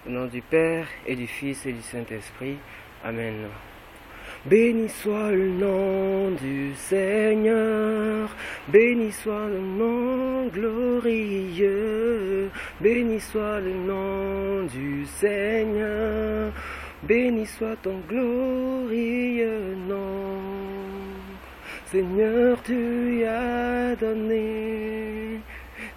Au nom du Père et du Fils et du Saint-Esprit. Amen. Béni soit le nom du Seigneur, béni soit le nom glorieux, béni soit le nom du Seigneur, béni soit ton glorieux nom. Seigneur, tu y as donné,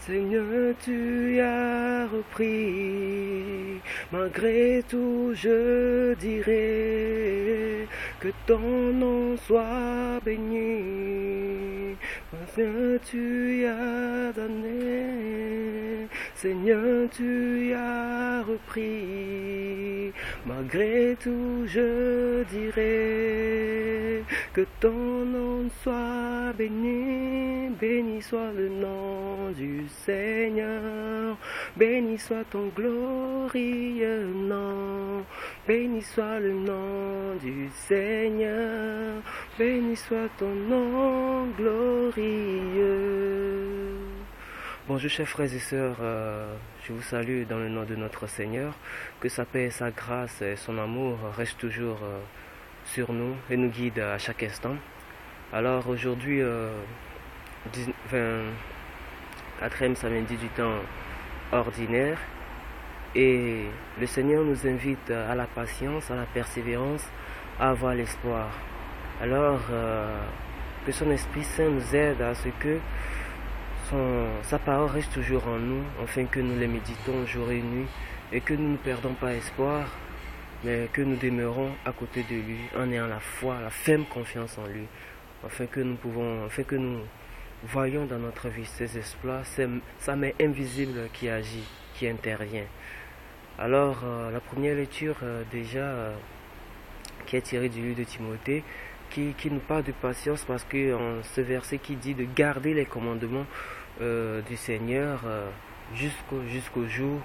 Seigneur, tu y as repris. Malgré tout, je dirai que ton nom soit béni. Seigneur, tu y as donné, Seigneur, tu y as repris. Malgré tout, je dirai que ton nom soit béni. Béni soit le nom du Seigneur, béni soit ton glorieux nom, béni soit le nom du Seigneur, béni soit ton nom glorieux. Bonjour chers frères et sœurs, je vous salue dans le nom de notre Seigneur, que sa paix, sa grâce et son amour restent toujours sur nous et nous guident à chaque instant. Alors aujourd'hui, 24e samedi du temps ordinaire, et le Seigneur nous invite à la patience, à la persévérance, à avoir l'espoir. Alors que son Esprit Saint nous aide à ce que sa parole reste toujours en nous, afin que nous les méditons jour et nuit, et que nous ne perdons pas espoir, mais que nous demeurons à côté de lui, en ayant la foi, la ferme confiance en lui, afin que nous voyons dans notre vie ses exploits, sa main invisible qui agit, qui intervient. Alors, la première lecture qui est tirée du livre de Timothée, qui nous parle de patience, parce que ce verset qui dit de garder les commandements du Seigneur jusqu'au jour,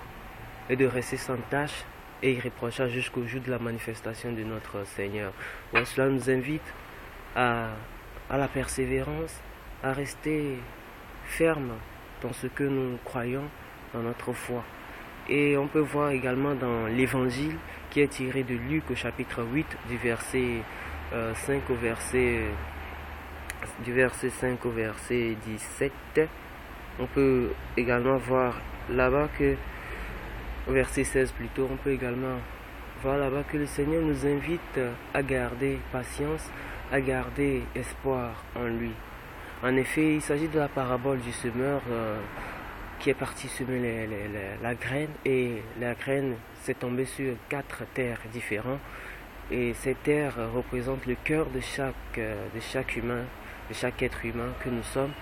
et de rester sans tâche et irréprochable jusqu'au jour de la manifestation de notre Seigneur. Donc, cela nous invite à la persévérance, à rester ferme dans ce que nous croyons, dans notre foi. Et on peut voir également dans l'évangile qui est tiré de Luc au chapitre 8 du verset 5 au verset 17. On peut également voir là-bas que au verset 16 plutôt, on peut également voir là-bas que le Seigneur nous invite à garder patience, à garder espoir en lui. En effet, il s'agit de la parabole du semeur qui est parti semer la graine, et la graine s'est tombée sur 4 terres différentes, et ces terres représentent le cœur de chaque humain, de chaque être humain que nous sommes.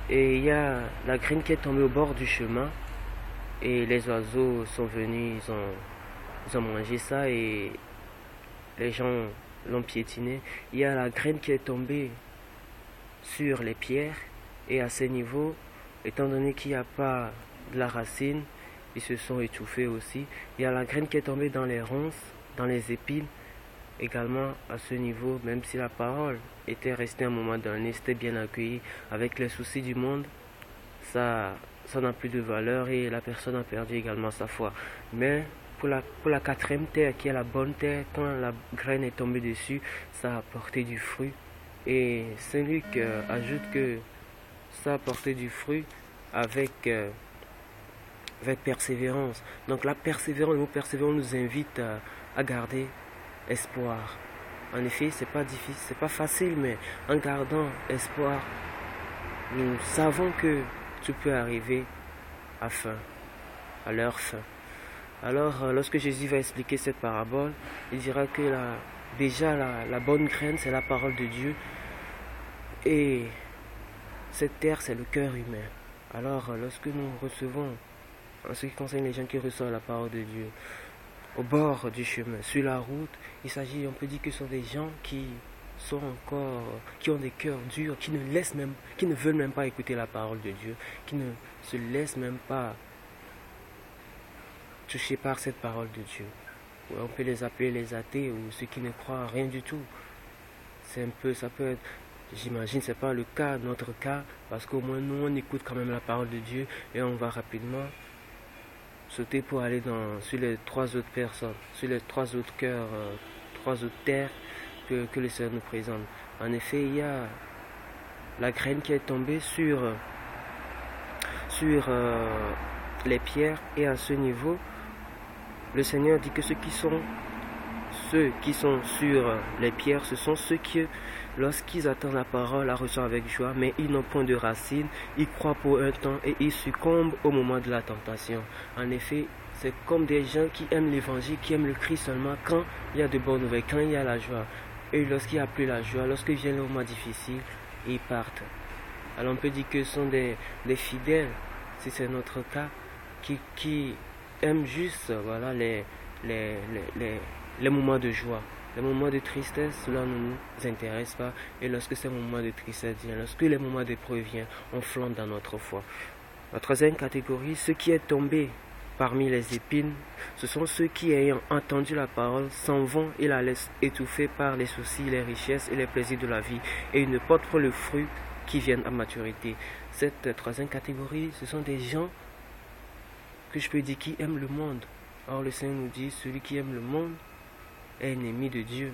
Et il y a la graine qui est tombée au bord du chemin, et les oiseaux sont venus, ils ont mangé ça, et les gens l'ont piétiné. Il y a la graine qui est tombée sur les pierres, et à ces niveaux, étant donné qu'il n'y a pas de la racine, ils se sont étouffés aussi. Il y a la graine qui est tombée dans les ronces, dans les épines, également à ce niveau, même si la parole était restée à un moment donné, c'était bien accueilli. Avec les soucis du monde, ça n'a plus de valeur, et la personne a perdu également sa foi. Mais pour la 4e terre, qui est la bonne terre, quand la graine est tombée dessus, ça a porté du fruit. Et Saint Luc ajoute que ça a porté du fruit avec persévérance. Donc la persévérance, le mot persévérance nous invite à garder espoir. En effet, c'est pas difficile, c'est pas facile, mais en gardant espoir, nous savons que tout peut arriver à leur fin. Alors, lorsque Jésus va expliquer cette parabole, il dira que la bonne graine, c'est la parole de Dieu, et cette terre, c'est le cœur humain. Alors, lorsque nous recevons, en ce qui concerne les gens qui reçoivent la parole de Dieu, au bord du chemin, sur la route, on peut dire que ce sont des gens qui ont des cœurs durs, qui ne veulent même pas écouter la parole de Dieu, qui ne se laissent même pas toucher par cette parole de Dieu. Ouais, on peut les appeler les athées, ou ceux qui ne croient à rien du tout. Ça peut être, j'imagine, c'est pas le cas, notre cas, parce qu'au moins nous on écoute quand même la parole de Dieu, et on va rapidement sauter pour aller sur les 3 autres personnes, sur les 3 autres cœurs, 3 autres terres que le Seigneur nous présente. En effet, il y a la graine qui est tombée sur les pierres, et à ce niveau, le Seigneur dit que ceux qui sont sur les pierres, ce sont ceux qui, lorsqu'ils attendent la parole, la reçoivent avec joie, mais ils n'ont point de racines, ils croient pour un temps et ils succombent au moment de la tentation. En effet, c'est comme des gens qui aiment l'évangile, qui aiment le Christ seulement quand il y a de bonnes nouvelles, quand il y a la joie. Et lorsqu'il n'y a plus la joie, lorsque vient le moment difficile, ils partent. Alors on peut dire que ce sont des fidèles, si c'est notre cas, qui aiment juste voilà, les moments de joie. Les moments de tristesse, cela ne nous intéresse pas. Et lorsque ces moments de tristesse viennent, lorsque les moments d'épreuve viennent, on flambe dans notre foi. La troisième catégorie, ce qui est tombé parmi les épines, ce sont ceux qui, ayant entendu la parole, s'en vont et la laissent étouffer par les soucis, les richesses et les plaisirs de la vie, et ils ne portent pas le fruit qui viennent à maturité. Cette troisième catégorie, ce sont des gens que je peux dire qui aiment le monde. Or le Seigneur nous dit, celui qui aime le monde est ennemi de Dieu.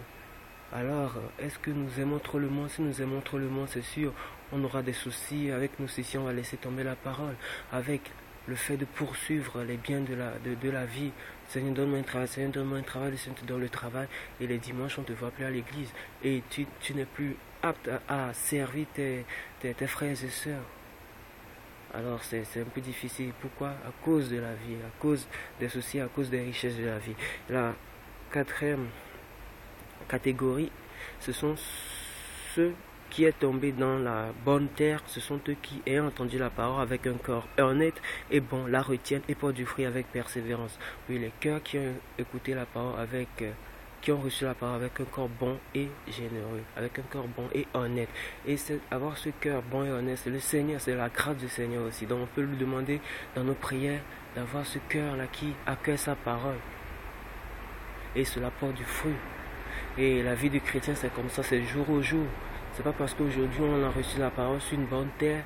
Alors, est-ce que nous aimons trop le monde? Si nous aimons trop le monde, c'est sûr, on aura des soucis avec nous si on va laisser tomber la parole, avec le fait de poursuivre les biens de la vie. Seigneur, donne-moi un travail, Seigneur, donne-moi un travail, le Seigneur te donne le travail, et les dimanches, on ne te voit plus à l'église, et tu n'es plus apte à servir tes frères et sœurs. Alors c'est un peu difficile. Pourquoi? À cause de la vie, à cause des soucis, à cause des richesses de la vie. La quatrième catégorie, ce sont ceux qui est tombé dans la bonne terre. Ce sont eux qui, ayant entendu la parole avec un cœur honnête et bon, la retiennent et portent du fruit avec persévérance. Oui, les cœurs qui ont écouté la parole qui ont reçu la parole avec un cœur bon et généreux, avec un cœur bon et honnête. Et avoir ce cœur bon et honnête, c'est le Seigneur, c'est la grâce du Seigneur aussi. Donc on peut lui demander dans nos prières d'avoir ce cœur-là qui accueille sa parole. Et cela porte du fruit. Et la vie du chrétien, c'est comme ça, c'est jour au jour. C'est pas parce qu'aujourd'hui on a reçu la parole sur une bonne terre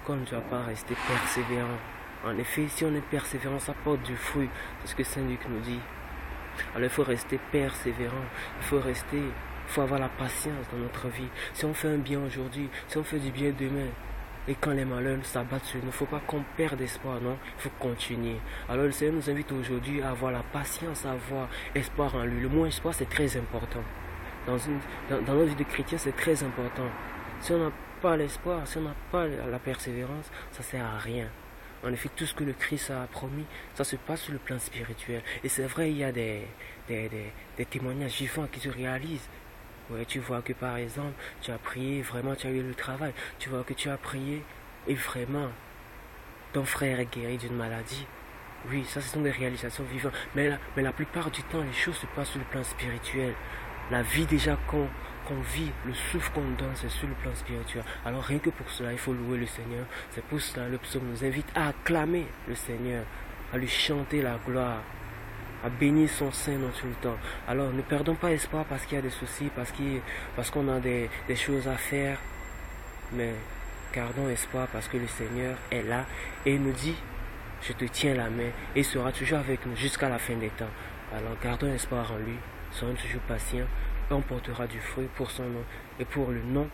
qu'on ne doit pas rester persévérant. En effet, si on est persévérant, ça porte du fruit. C'est ce que Saint Luc nous dit. Alors il faut rester persévérant, il faut avoir la patience dans notre vie. Si on fait un bien aujourd'hui, si on fait du bien demain, et quand les malheurs s'abattent sur nous, il ne faut pas qu'on perde espoir, non, il faut continuer. Alors le Seigneur nous invite aujourd'hui à avoir la patience, à avoir espoir en lui. Le mot espoir, c'est très important. Dans notre vie de chrétien, c'est très important. Si on n'a pas l'espoir, si on n'a pas la persévérance, ça ne sert à rien. En effet, tout ce que le Christ a promis, ça se passe sur le plan spirituel. Et c'est vrai, il y a des témoignages vivants qui se réalisent. Ouais, tu vois que par exemple, tu as prié, vraiment tu as eu le travail. Tu vois que tu as prié et vraiment, ton frère est guéri d'une maladie. Oui, ça ce sont des réalisations vivantes. Mais la plupart du temps, les choses se passent sur le plan spirituel. La vie déjà qu'on vit, le souffle qu'on donne, c'est sur le plan spirituel. Alors rien que pour cela, il faut louer le Seigneur. C'est pour cela le psaume nous invite à acclamer le Seigneur, à lui chanter la gloire, à bénir son Saint dans tout le temps. Alors ne perdons pas espoir parce qu'il y a des soucis, parce qu'on a des choses à faire, mais gardons espoir parce que le Seigneur est là et il nous dit, je te tiens la main et il sera toujours avec nous jusqu'à la fin des temps. Alors gardons espoir en lui. Soyons toujours patients, et on portera du fruit pour son nom, et pour le nom,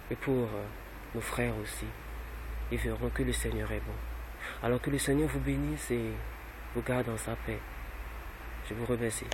et pour nos frères aussi. Ils verront que le Seigneur est bon. Alors que le Seigneur vous bénisse et vous garde dans sa paix. Je vous remercie.